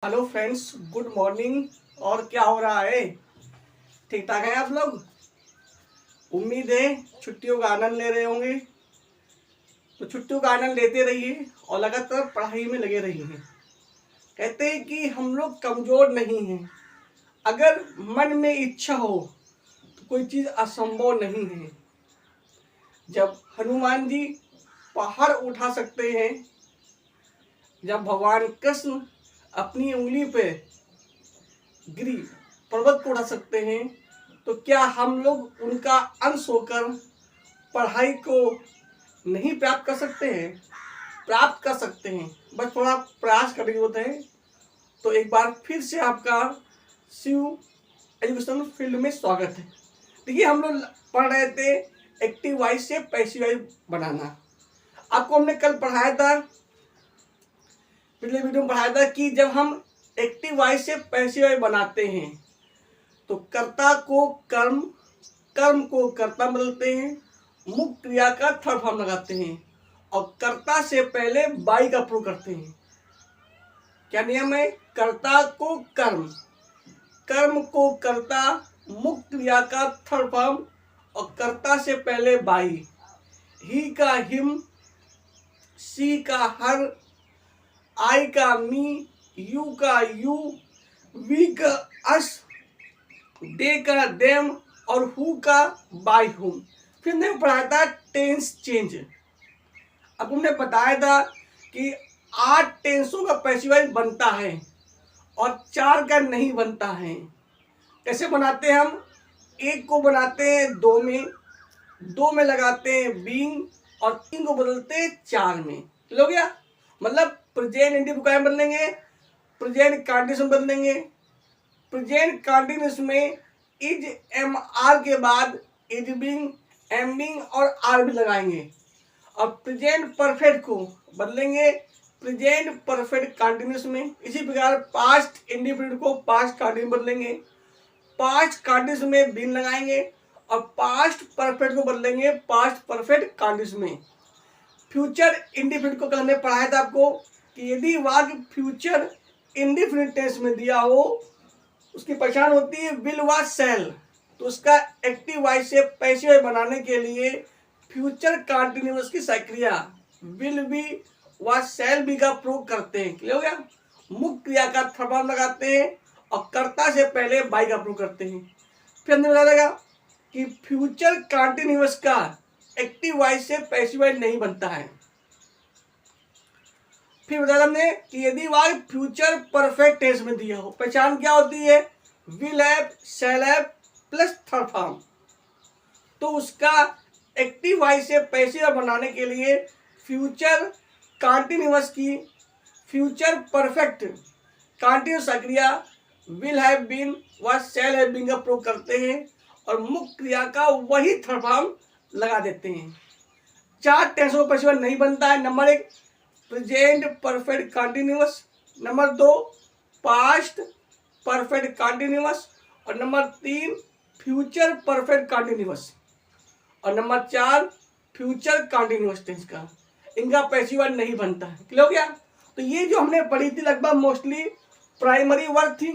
Hello friends, good morning. और क्या हो रहा है? ठीक ठाक हैं आप लोग? उम्मीद है छुट्टियों का आनंद ले रहे होंगे। तो छुट्टियों का आनंद लेते रहिए और लगातार पढ़ाई में लगे रहिए। कहते हैं कि हम लोग कमज़ोर नहीं हैं। अगर मन में इच्छा हो तो कोई चीज़ असंभव नहीं है। जब हनुमान जी पहाड़ उठा सकते हैं, जब भगवान कृष्ण अपनी उंगली पे गिरी पर्वत को उठा सकते हैं, तो क्या हम लोग उनका अंश होकर पढ़ाई को नहीं प्राप्त कर सकते हैं? प्राप्त कर सकते हैं, बस थोड़ा प्रयास करने की जरूरत है। तो एक बार फिर से आपका शिव एजुकेशन फील्ड में स्वागत है। देखिए, हम लोग पढ़ रहे थे एक्टिव वॉइस से पैसिव वॉइस बनाना। आपको हमने कल पढ़ाया था, पिछले वीडियो में पढ़ाया था कि जब हम एक्टिव वॉइस से पैसिव वॉइस बनाते हैं तो कर्ता को कर्म, कर्म को कर्ता बदलते हैं, मुख्य क्रिया का थर्ड फॉर्म लगाते हैं और कर्ता से पहले बाई का प्रयोग करते हैं। क्या नियम है? कर्ता को कर्म, कर्म को कर्ता, मुख्य क्रिया का थर्ड फॉर्म और कर्ता से पहले बाई। ही का हिम, सी का हर, आई का मी, यू का यू, वी का अस, दे का देम और हु का बाय हुम। फिर हमने पढ़ाया था टेंस चेंज। अब हमने बताया था कि 8 टेंसों का पैसिव वॉइस बनता है और 4 का नहीं बनता है। कैसे बनाते हैं? हम एक को बनाते हैं 2 में, 2 में लगाते हैं बीइंग और 3 को बदलते हैं 4 में। हो गया? मतलब प्रेजेंट इंडिफिकाई बदलेंगे, प्रेजेंट कंडीशन बदलेंगे। प्रेजेंट कंटिन्यूस में इज एम आर के बाद इज बीइंग, एम बीइंग और आर भी लगाएंगे। और प्रेजेंट परफेक्ट को बदलेंगे प्रेजेंट परफेक्ट कंटिन्यूस में। इसी प्रकार पास्ट इंडिफिनिट को पास्ट कंटिन्यूस बदलेंगे, पास्ट कंटिन्यूस में बीइंग लगाएंगे और पास्ट परफेक्ट को बदलेंगे पास्ट परफेक्ट कंटिन्यूस में। फ्यूचर इंडिफिनिट को कल हमने पढ़ाया था आपको कि यदि वाक्य फ्यूचर इंडिफिनिट टेंस में दिया हो, उसकी पहचान होती है विल व शैल। तो उसका एक्टिव वॉइस से पैसिव वॉइस बनाने के लिए फ्यूचर कंटिन्यूअस की सक्रिया विल बी व शैल बी का प्रयोग करते हैं। क्लियर हो गया? मुख्य क्रिया का थर्ड फॉर्म लगाते हैं और कर्ता से पहले बाई का प्रयोग करते हैं। फिर हमने बताया कि फ्यूचर कंटिन्यूअस का एक्टिव वॉइस से पैसिव वॉइस नहीं बनता है। फिर बताया हमने कि यदि वाक्य फ्यूचर परफेक्ट टेंस में दिया हो, पहचान क्या होती है? Will have, shall have plus third form. तो उसका एक्टिव वॉइस से पैसिव बनाने के लिए फ्यूचर कंटिन्यूअस की फ्यूचर परफेक्ट कंटिन्यूअस क्रिया विल हैव बीन व शैल हैव बीन का प्रयोग करते हैं और मुख्य क्रिया का वही थर्ड फॉर्म लगा देते हैं। 4 टेंसों का पैसिव नहीं बनता है। Number 1 present perfect continuous, number 2 past perfect continuous और नंबर 3 फ्यूचर परफेक्ट कंटिन्यूअस और नंबर 4 फ्यूचर कंटिन्यूअस टेंस का इनका पैसिव वॉइस नहीं बनता है। क्लियर हो गया? तो ये जो हमने पढ़ी थी लगभग मोस्टली प्राइमरी वर्ब थी।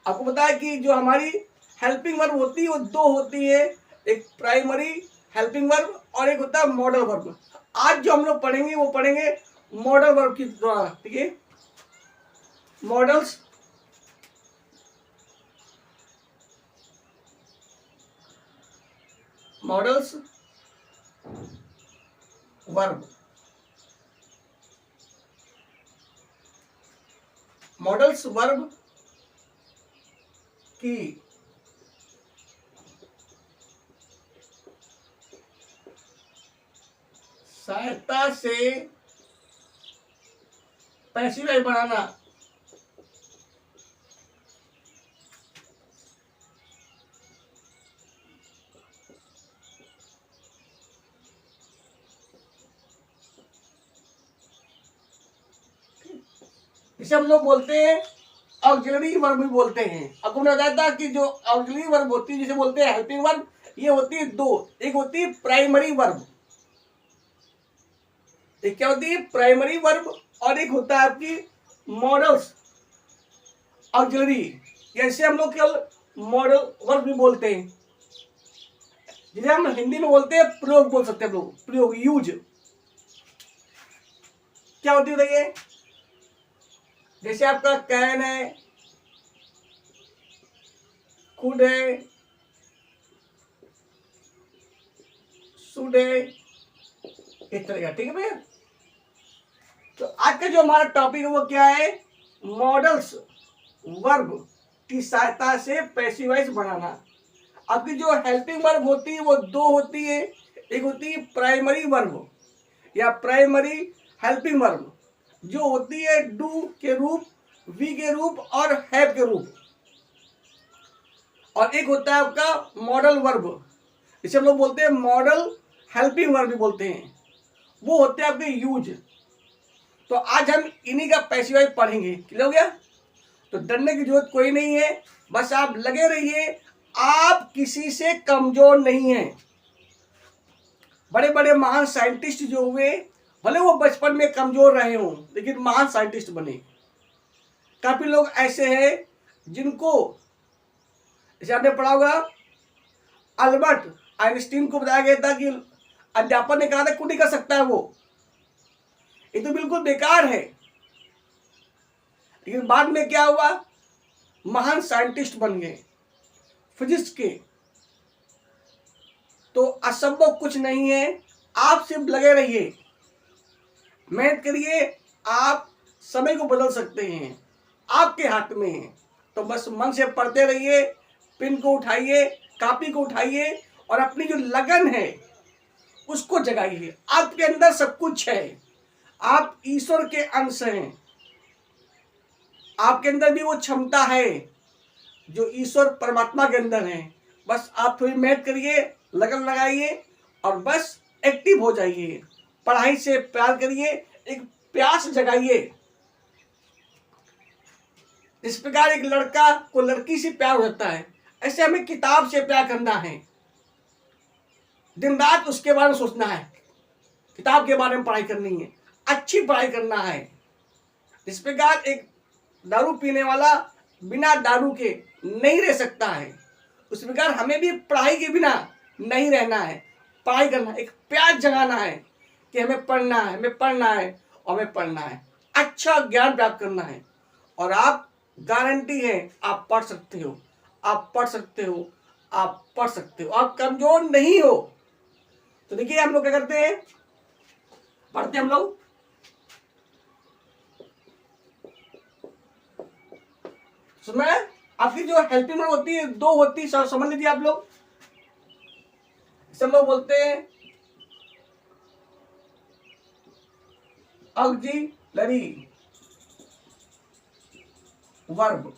आपको पता है कि जो हमारी हेल्पिंग वर्ब होती है वो 2 होती है, एक प्राइमरी हेल्पिंग वर्ब और एक होता है मॉडल वर्ब। आज जो हम लोग पढ़ेंगे वो पढ़ेंगे मॉडल वर्ब की द्वारा। ठीक है? Models models verb, models verb की सहायता से पैसिव वॉइस बनाना। इसे हम लोग बोलते हैं ऑक्सिलरी वर्ब भी बोलते हैं। आपको मैंने बताया था कि जो ऑक्सिलरी वर्ब होती है जिसे बोलते हैं हेल्पिंग वर्ब, ये होती है 2। एक होती है प्राइमरी वर्ब, एक क्या होती है? प्राइमरी वर्ब, और एक होता है आपकी मॉडल्स ऑक्सिलरी, जैसे हम लोग केवल मॉडल वर्ब भी बोलते हैं, जिसे हम हिंदी में बोलते हैं प्रयोग बोल सकते हैं हम लोग, प्रयोग, यूज। क्या होती है बताइए? जैसे आपका कैन है, कुड है, शुड है, इस तरह का। ठीक है भैया? तो आज का जो हमारा टॉपिक है वो क्या है? मॉडल्स वर्ब की सहायता से पैसिव वॉइस बनाना। आपकी जो हेल्पिंग वर्ब होती है वो दो होती है। एक होती है प्राइमरी वर्ब या प्राइमरी हेल्पिंग वर्ब, जो होती है डू के रूप, वी के रूप और हैव के रूप। और एक होता है आपका मॉडल वर्ब, इसे हम लोग बोलते हैं मॉडल हेल्पिंग वर्ब भी बोलते हैं, वो होते हैं आपके यूज। तो आज हम इन्हीं का पैसिव वॉइस पढ़ेंगे। क्लियर हो गया? तो डरने की जरूरत कोई नहीं है, बस आप लगे रहिए। आप किसी से कमजोर नहीं हैं। बड़े बड़े महान साइंटिस्ट जो हुए, भले वो बचपन में कमजोर रहे हों, लेकिन महान साइंटिस्ट बने। काफी लोग ऐसे हैं जिनको, जैसे आपने पढ़ा होगा, अल्बर्ट आइंस्टीन को बताया गया था कि अध्यापक ने कहा था कुछ नहीं कर सकता है वो, ये तो बिल्कुल बेकार है। लेकिन बाद में क्या हुआ? महान साइंटिस्ट बन गए फिजिक्स के। तो असंभव कुछ नहीं है, आप सिर्फ लगे रहिए, मेहनत करिए। आप समय को बदल सकते हैं, आपके हाथ में है। तो बस मन से पढ़ते रहिए, पेन को उठाइए, कॉपी को उठाइए और अपनी जो लगन है उसको जगाइए। आपके अंदर सब कुछ है, आप ईश्वर के अंश हैं। आपके अंदर भी वो क्षमता है जो ईश्वर परमात्मा के अंदर है। बस आप थोड़ी मेहनत करिए, लगन लगाइए और बस एक्टिव हो जाइए। पढ़ाई से प्यार करिए, एक प्यास जगाइए। इस प्रकार एक लड़का को लड़की से प्यार हो जाता है, ऐसे हमें किताब से प्यार करना है। दिन रात उसके बारे में सोचना है, किताब के बारे में पढ़ाई करनी है, अच्छी पढ़ाई करना है। इस प्रकार एक दारू पीने वाला बिना दारू के नहीं रह सकता है, उस प्रकार हमें भी पढ़ाई के बिना नहीं रहना है। पढ़ाई करना, एक प्यास जगाना है कि हमें पढ़ना है, हमें पढ़ना है और हमें पढ़ना है, अच्छा ज्ञान प्राप्त करना है। और आप, गारंटी है, आप पढ़ सकते हो, आप पढ़ सकते हो, आप पढ़ सकते हो, आप कमजोर नहीं हो। तो देखिए हम लोग क्या करते हैं, पढ़ते हम लोग। सुना? आपकी जो हेल्पिंग वर्ब होती है दो होती है, समझ लीजिए आप लोग। इसे हम लोग बोलते हैं ऑक्सिलरी वर्ब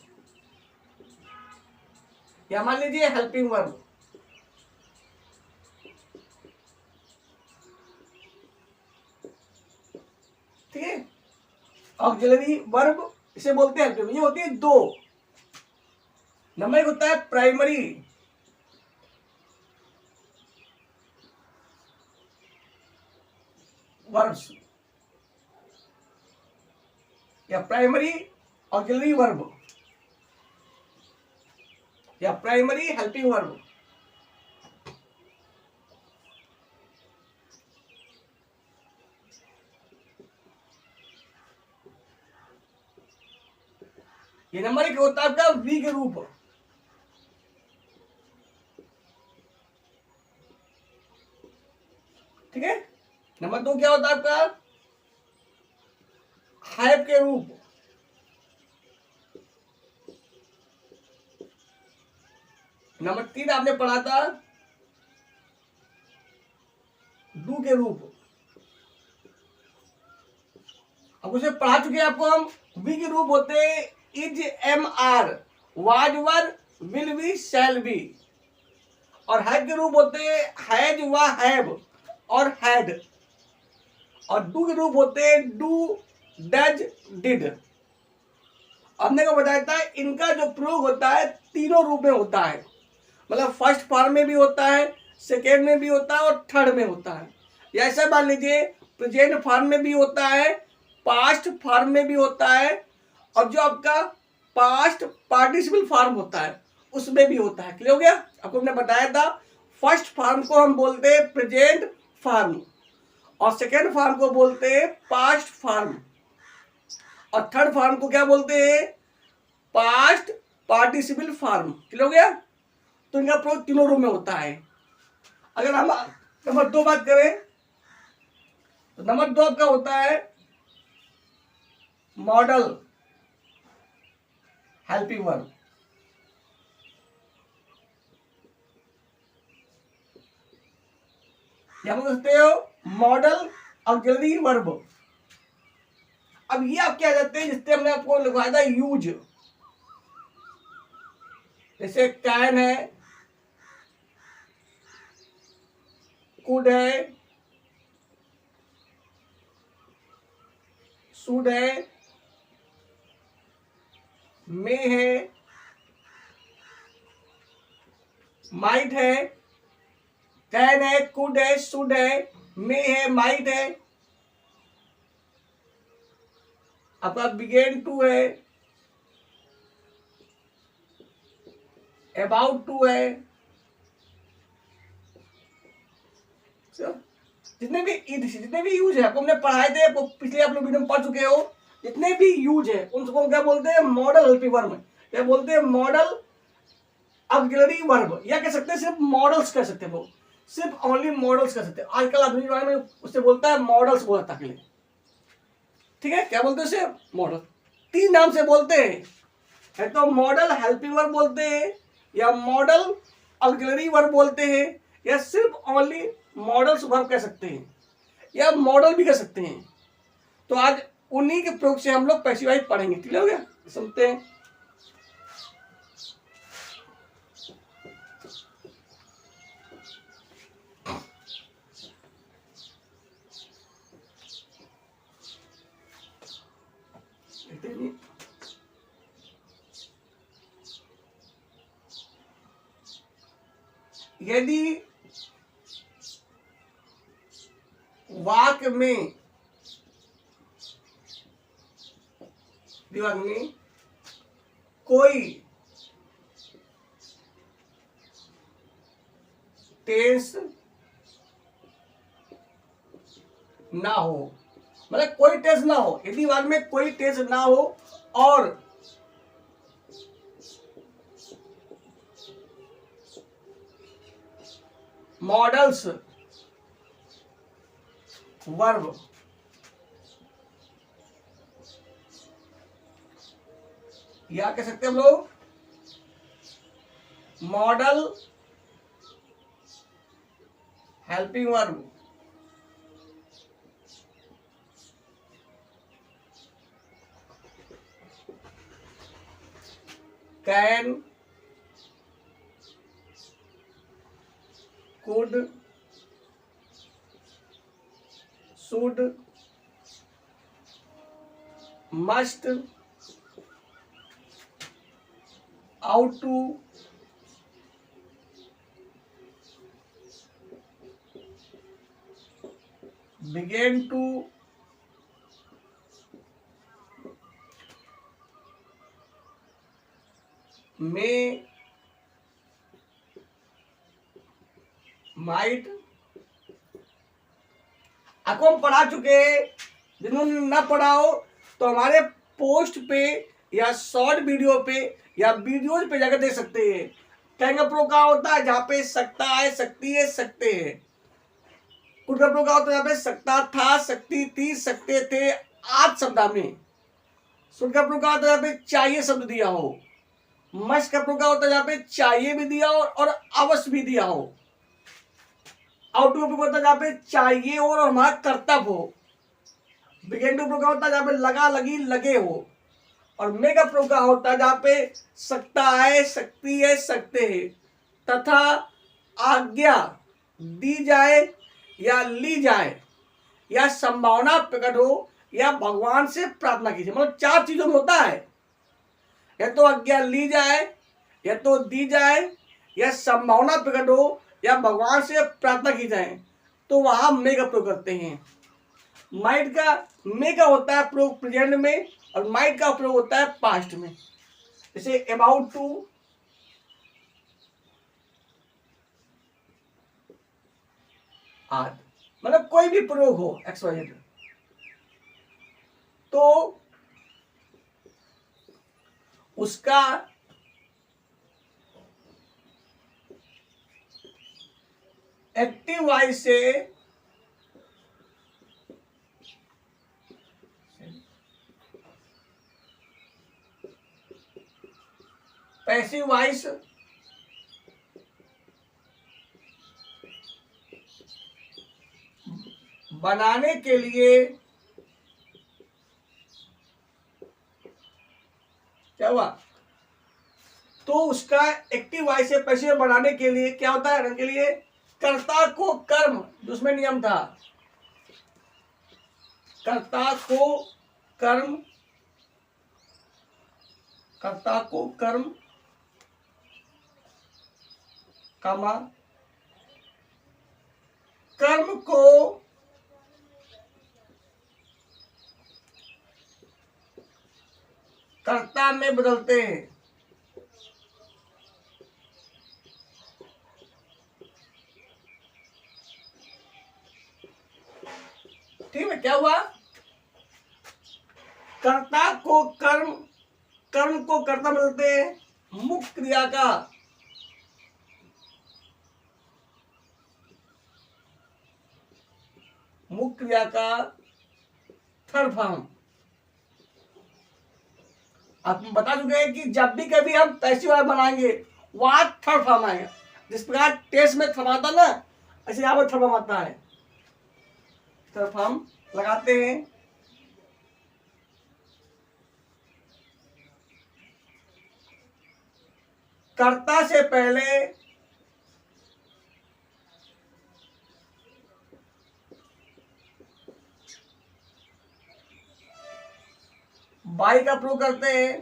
या मान लीजिए हेल्पिंग वर्ब। ठीक है? ऑक्सिलरी वर्ब इसे बोलते हैं, ये होती है दो। नंबर एक होता है प्राइमरी वर्ब्स या प्राइमरी ऑक्सिलरी वर्ब या प्राइमरी हेल्पिंग वर्ब। ये नंबर एक होता है आपका वी के रूप। ठीक है? नंबर दो क्या होता है आपका? हैव के रूप। नंबर तीन आपने पढ़ा था डू के रूप। अब उसे पढ़ा चुके हैं आपको हम। वी के रूप होते हैं is, am, are, was, were, will be, shall be. और हैव के रूप होते हैं हैज, वा, हैव और हैड। और डू के रूप होते हैं डू, डज, डिड। हमने को बताया था इनका जो प्रयोग होता है तीनों रूप में होता है, मतलब फर्स्ट फॉर्म में भी होता है, सेकेंड में भी होता है और थर्ड में होता है। या ऐसा मान लीजिए प्रेजेंट फॉर्म में भी होता है, पास्ट फॉर्म में भी होता है और जो आपका पास्ट पार्टिसिपल फॉर्म होता है उसमें भी होता है। क्लियर हो गया? आपको हमने बताया था फर्स्ट फॉर्म को हम बोलते हैं प्रेजेंट फॉर्म और सेकेंड फॉर्म को बोलते हैं पास्ट फॉर्म और थर्ड फॉर्म को क्या बोलते हैं? Past participle form. क्लियर हो गया? तो इनका प्रयोग तीनों रूप में होता है। अगर हम नंबर 2 बात करें तो नंबर 2 आपका होता है मॉडल हेल्पिंग वर्ब। या बोल सकते हो मॉडल ऑक्सिलरी वर्ब। अब ये आप क्या कहते हैं जिससे हमने आपको लिखवाया था यूज, जैसे कैन है, कुड है, शुड है, मे है, माइट है, कैन है, कुड है, शुड है, मे है, माइट है, आपका बिगेन टू है, अबाउट टू है। जितने भी यूज है आपको हमने पढ़ाए थे, पिछले आप लोग वीडियो में पढ़ चुके हो। जितने भी यूज है उनको क्या बोलते हैं? Model helping verb. क्या बोलते हैं? Model auxiliary verb. या कह सकते हैं सिर्फ मॉडल्स कह सकते हैं, वो सिर्फ ओनली मॉडल्स कह सकते हैं। आजकल आधुनिक जमाने में उससे बोलता है मॉडल्स बोलता है। ठीक है, क्या बोलते हैं उसे? मॉडल। 3 नाम से बोलते हैं, है तो मॉडल हेल्पिंग वर्ब बोलते हैं, या मॉडल ऑक्सिलरी वर्ब बोलते हैं, या सिर्फ ओनली मॉडल्स वर्ब कह सकते हैं, या मॉडल भी कह सकते हैं। तो आज उन्हीं के प्रयोग से हम लोग पैसिव वॉइस पढ़ेंगे। क्लियर हो गया? सुनते हैं। यदि वाक्य में कोई टेंस ना हो, मतलब कोई टेंस ना हो, यदि वाक्य में कोई टेंस ना हो और मॉडल्स वर्ब या कह सकते हैं हम लोग modal helping verb, can, could, should, must, ought to, begin to, may, might. आपको हम पढ़ा चुके हैं, जिन्होंने ना पढ़ा हो तो हमारे पोस्ट पे या शॉर्ट वीडियो पे या वीडियोज पे जाकर देख सकते हैं। कैंगा प्रो का होता है जहाँ पे सकता है, सकती है, सकते हैं। कुड का प्रो का होता है जहाँ पे सकता था, सकती थी, सकते थे, आज शब्द में। शुड का प्रो का होता है जहाँ पे चाहिए शब्द दिया हो। मस्ट का प्रो का होता है जहाँ पे चाहिए भी दिया हो और अवश्य भी दिया हो। आउट टू होता है जहाँ पे चाहिए हो और हमारा कर्तव्य हो। बिगेन टू प्रो का होता है जहाँ पे लगा, लगी, लगे हो। और मेगा प्रो का होता है जहाँ पे सकता है, सकती है, सकते हैं तथा आज्ञा दी जाए या ली जाए या संभावना प्रकट हो या भगवान से प्रार्थना कीजिए। मतलब 4 चीजों में होता है, या तो आज्ञा ली जाए, या तो दी जाए, या संभावना प्रकट हो या भगवान से प्रार्थना की जाए, तो वहां मे का प्रयोग करते हैं। माइट का मे का होता है प्रयोग प्रेजेंट में और माइट का प्रयोग होता है पास्ट में, जैसे अबाउट टू, आज, मतलब कोई भी प्रयोग हो एक्स वाई जेड, तो उसका एक्टिव वॉइस से पैसिव वॉइस बनाने के लिए क्या हुआ, तो उसका एक्टिव वॉइस से पैसिव बनाने के लिए क्या होता है, के लिए कर्ता को कर्म, जो उसमें नियम था, कर्ता को कर्म, कर्ता को कर्म कामा कर्म को कर्ता में बदलते हैं। ठीक है, क्या हुआ, कर्ता को कर्म, कर्म को कर्ता बदलते हैं, मुख्य क्रिया का मुख्य क्रिया का थर्ड फॉर्म। आप बता चुके हैं कि जब भी कभी हम पैसिव वॉइस बनाएंगे वहां थर्ड फॉर्म आएगा, जिस प्रकार टेस्ट में थर्ड आता ना, ऐसे यहाँ पर थर्ड फॉर्म आता है। थर्ड फॉर्म लगाते हैं, कर्ता से पहले बाई का प्रयोग करते हैं,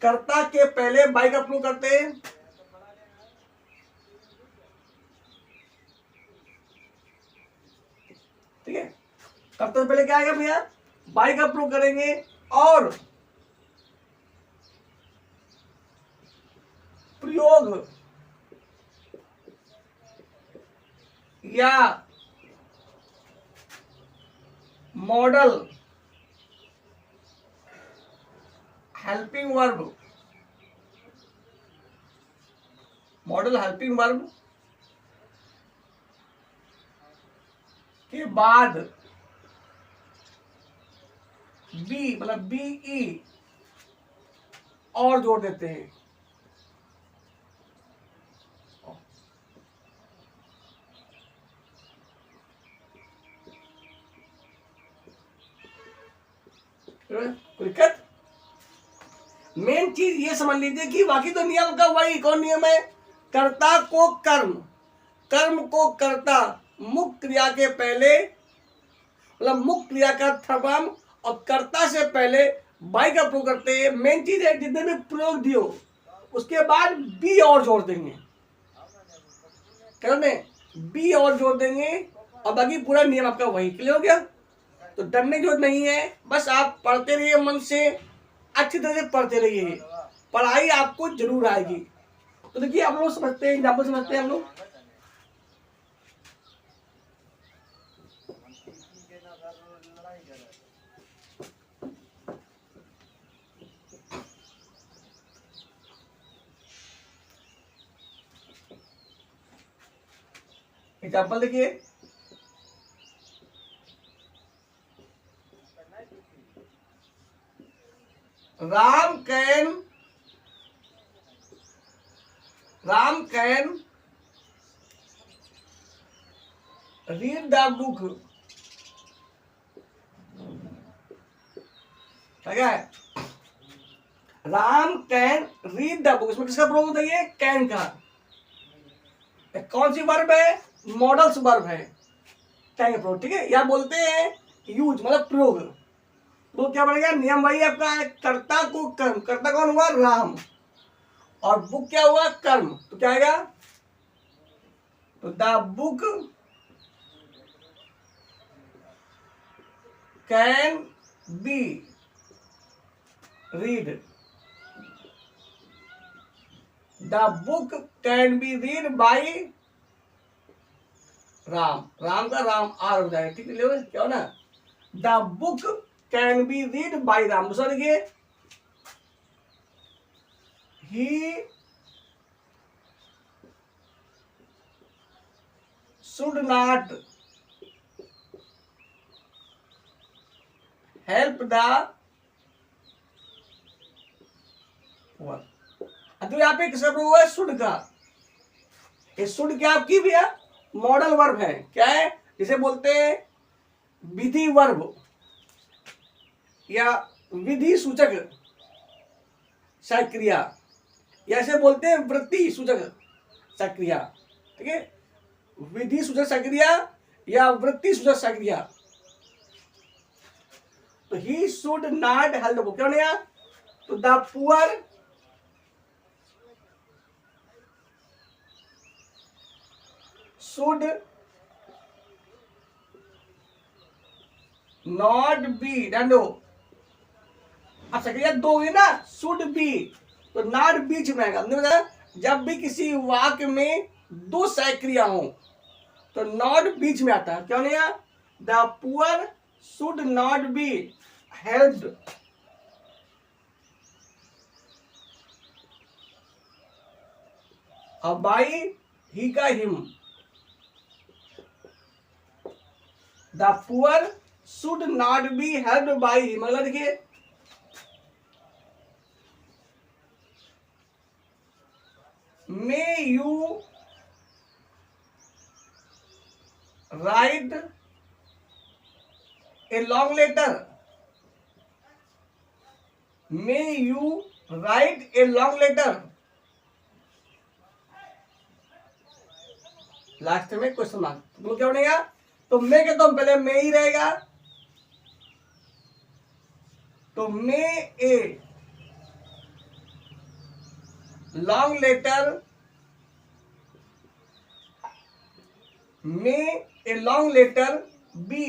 कर्ता के पहले बाई का प्रयोग करते हैं, ठीक है, कर्ता से पहले क्या आएगा भैया, बाई का प्रयोग करेंगे, और प्रयोग या model helping verb, model helping verb के बाद बी, मतलब बीई और जोड़ देते हैं। दिक्कत, मेन चीज ये समझ लीजिए कि बाकी तो नियम का वही, कौन नियम है, कर्ता को कर्म, कर्म को कर्ता, मुख्य क्रिया के पहले, मतलब मुख्य क्रिया का थर्ड, और कर्ता से पहले बाई का प्रयोग करते हैं। मेन चीज है जितने भी प्रयोग दियो उसके बाद बी और जोड़ देंगे, करने बी और जोड़ देंगे, और बाकी पूरा नियम आपका वही। क्लियर हो गया, तो डरने की जरूरत नहीं है, बस आप पढ़ते रहिए, मन से अच्छी तरह से पढ़ते रहिए, पढ़ाई आपको जरूर आएगी। तो देखिए हम लोग समझते हैं, एग्जाम्पल समझते हैं हम लोग। एग्जाम्पल देखिए, Ram can read the book, क्या है, Ram can read the book, इसमें किसका प्रयोग होता है, कैन का, कौन सी वर्ब है, मॉडल्स वर्ब है, कैन का प्रयोग, ठीक है। या बोलते हैं यूज, मतलब प्रयोग, तो क्या बनेगा, नियम वही आपका है, कर्ता को कर्म, कर्ता कौन हुआ, राम, और बुक क्या हुआ, कर्म, तो क्या आएगा, तो the book can be read, the book can be read by Ram. Ram का राम आर हो जाएगा, ठीक है, क्या हो ना, the book can be read by Ram. दूसरा देखिए, he should not help the war. तो यहाँ पे किसका प्रयोग हुआ है, शुड का। ये शुड क्या आपकी भैया मॉडल वर्ब है, क्या है, जिसे बोलते हैं विधि वर्ब या विधि सूचक सक्रिया, या इसे बोलते हैं वृत्ति सूचक सक्रिया, ठीक है, विधि सूचक सक्रिया या वृत्ति सूचक सक्रिया। तो ही शुड नॉट हेल्प, क्यों नहीं, तो the poor should not be, डंडो, अब सक्रिया दो है ना, शुड बी, तो नॉट बीच में आएगा। जब भी किसी वाक्य में दो सक्रिया हो तो नॉट बीच में आता है, क्यों नहीं, the poor should not be helped by he का him, the poor should not be helped by him. मतलब देखिए, may you write a long letter, may you write a long letter, last में क्वेश्चन मार्क, तो क्या बनेगा, तो मैं कहता हूं पहले मे ही रहेगा, तो may a long letter, may a long letter be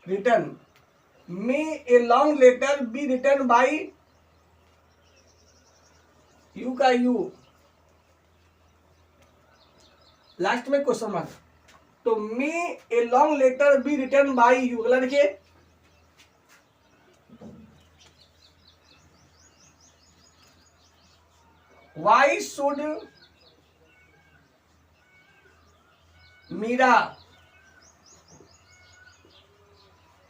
return, may a long letter be return by you का यू, लास्ट में क्वेश्चन मार्क, तो may a long letter be return by you. अगला देखिए, why should Meera,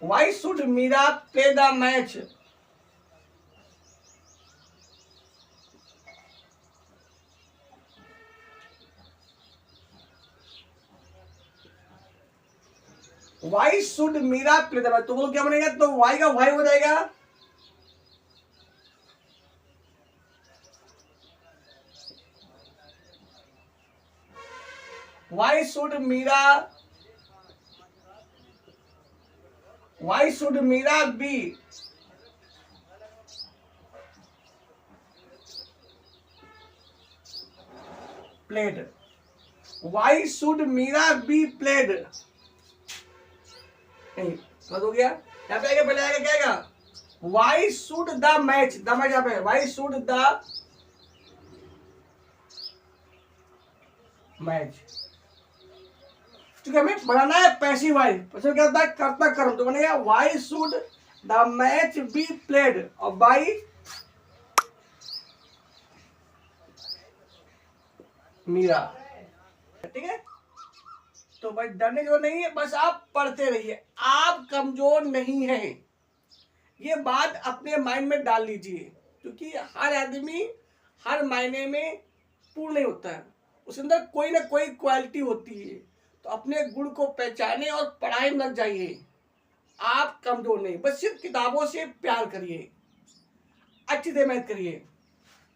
why should Meera play the match, why should Meera play the match, तो वो क्या बनेगा, तो वाई का वाई हो जाएगा, why should Meera, why should Meera be played, why should Meera be played, नहीं समझ हो गया, यहाँ पे आएगा, पहले आएगा क्या आएगा, why should the match, the match यहाँ पे, वाई शुड द मैच, क्योंकि हमें बनाना है पैसिव वाइज, पैसिव क्या होता है, कर्ता कर्म, तो बनेगा why should the match be played और बाई मीरा, ठीक है। तो भाई डरने जो नहीं है, बस आप पढ़ते रहिए, आप कमजोर नहीं है, ये बात अपने माइंड में डाल लीजिए, क्योंकि हर आदमी हर मायने में पूर्ण नहीं होता है, उसके अंदर कोई ना कोई क्वालिटी होती है, तो अपने गुण को पहचाने और पढ़ाई में लग जाइए, आप कमजोर नहीं, बस सिर्फ किताबों से प्यार करिए, अच्छी से मेहनत करिए।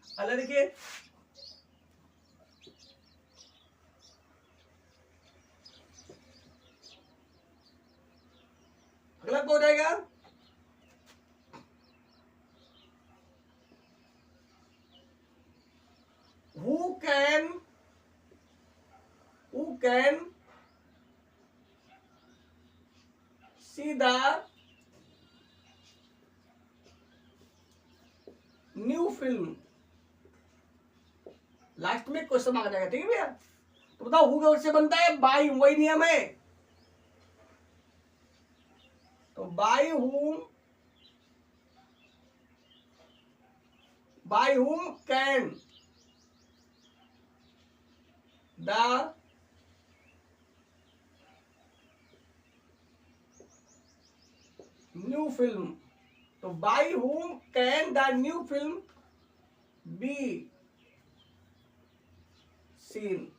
अगला देखिए, अगला क्या हो जाएगा, who can can see the new film. Last में क्वेश्चन आ जाएगा, ठीक है भैया। तो बताओ हु से बनता है बाय, वही नियम है। तो by whom can the new film. तो by whom can the new film be seen.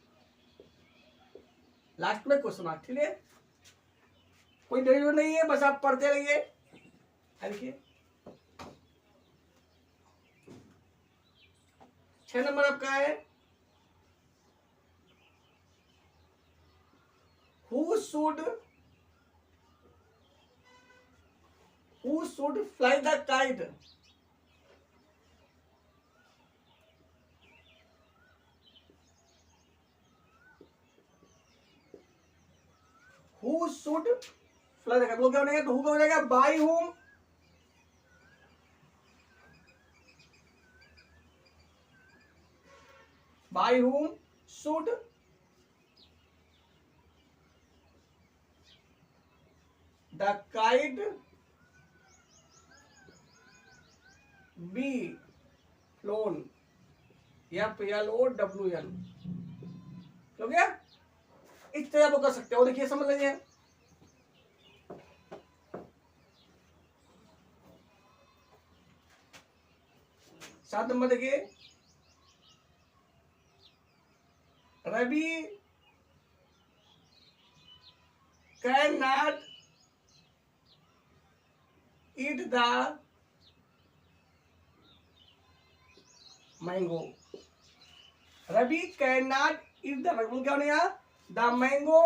Last में क्वेश्चन मार्क, ठीक है। कोई डेरिवेटिव नहीं है, बस आप पढ़ते रहिए। देखिए 6 नंबर आपका है, who should fly the kite. Who should fly the kite, वो क्या बनेगा? तो हु क्या हो जाएगा? By whom should the kite be flown। FLOWN हो गया। इस तरह आप कर सकते हो। देखिए समझ लीजिए, सात नंबर देखिए, Ravi can not eat the mango. Ravi can not eat the mango, क्या बनेगा? The mango.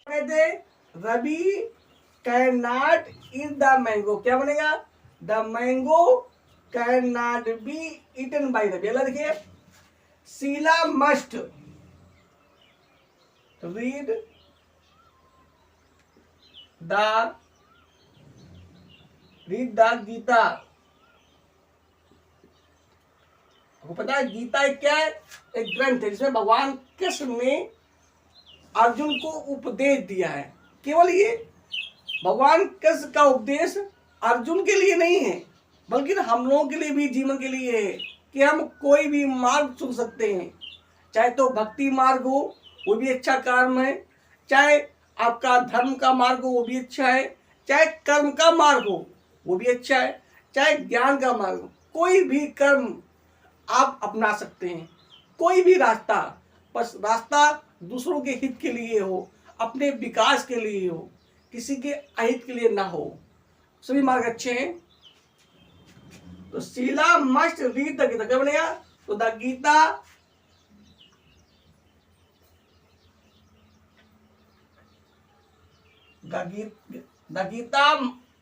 कहते Ravi can not eat the mango, क्या बनेगा? The mango can not be eaten by Ravi. अगला देखिए, Sheela must read the Gita. आपको पता है गीता एक क्या है? एक ग्रंथ है जिसमें भगवान कृष्ण ने अर्जुन को उपदेश दिया है। केवल ये भगवान कृष्ण का उपदेश अर्जुन के लिए नहीं है, बल्कि हम लोगों के लिए भी, जीवन के लिए है कि हम कोई भी मार्ग चुन सकते हैं। चाहे तो भक्ति मार्ग हो, वो भी अच्छा कर्म है। चाहे आपका धर्म का मार्ग हो, वो भी अच्छा है। चाहे कर्म का मार्ग हो, वो भी अच्छा है। चाहे ज्ञान का मार्ग हो, कोई भी कर्म आप अपना सकते हैं। कोई भी रास्ता, बस रास्ता दूसरों के हित के लिए हो, अपने विकास के लिए हो, किसी के अहित के लिए ना हो। सभी मार्ग अच्छे हैं। तो Sheela must read the Gita, क्या बनेगा? तो the Gita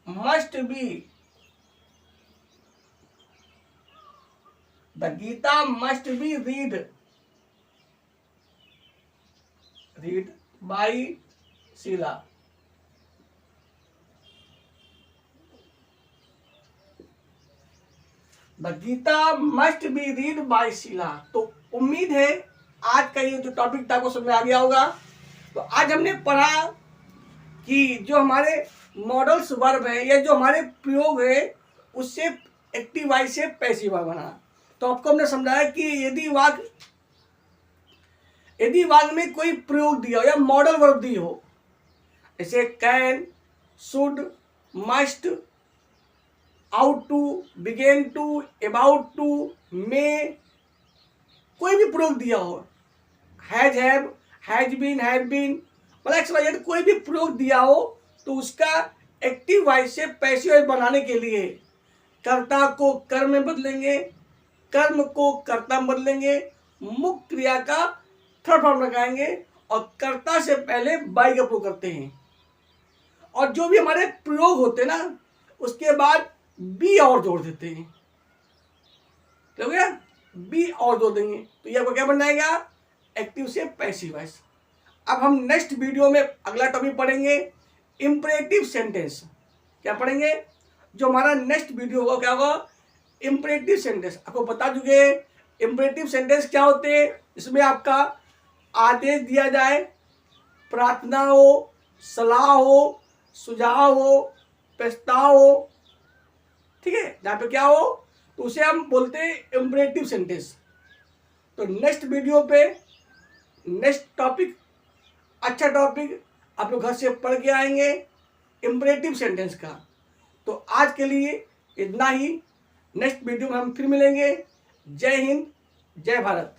must be read by Sheela. The Gita must be read by Sheela. तो उम्मीद है आज का ये जो टॉपिक था वो समझ में आ गया होगा। तो आज हमने पढ़ा कि जो हमारे मॉडल्स वर्ब है या जो हमारे प्रयोग है उससे एक्टिव वॉइस से पैसिव वॉइस बना। तो आपको हमने समझाया कि यदि वाक्य में कोई प्रयोग दिया हो या मॉडल वर्ब दी हो, जैसे can, should, must, ought to, begin to, about to, may, कोई भी प्रयोग दिया हो, has, have, has been, have been, मतलब कोई भी प्रयोग दिया हो, तो उसका एक्टिव वॉइस से पैसिव वॉइस बनाने के लिए कर्ता को कर्म में बदलेंगे, कर्म को कर्ता में बदलेंगे, मुख्य क्रिया का थर्ड फॉर्म लगाएंगे और कर्ता से पहले बाई का प्रयोग करते हैं। और जो भी हमारे प्रयोग होते हैं ना, उसके बाद बी और जोड़ देते हैं। हो गया? बी और जोड़ देंगे तो ये आपको क्या बन जाएगा? एक्टिव से पैसिव वॉइस। अब हम नेक्स्ट वीडियो में अगला टॉपिक पढ़ेंगे इम्परेटिव सेंटेंस। क्या पढ़ेंगे? जो हमारा नेक्स्ट वीडियो होगा क्या होगा? Imperative sentence. आपको बता चुके इम्परेटिव सेंटेंस क्या होते हैं। इसमें आपका आदेश दिया जाए, प्रार्थना हो, सलाह हो, सुझाव हो, प्रस्ताव हो, ठीक है, जहाँ पे क्या हो तो उसे हम बोलते हैं इम्परेटिव सेंटेंस। तो नेक्स्ट वीडियो पे नेक्स्ट टॉपिक, अच्छा टॉपिक आप लोग घर से पढ़ के आएंगे इम्परेटिव सेंटेंस का। तो आज के लिए इतना ही। नेक्स्ट वीडियो में हम फिर मिलेंगे। जय हिंद, जय भारत।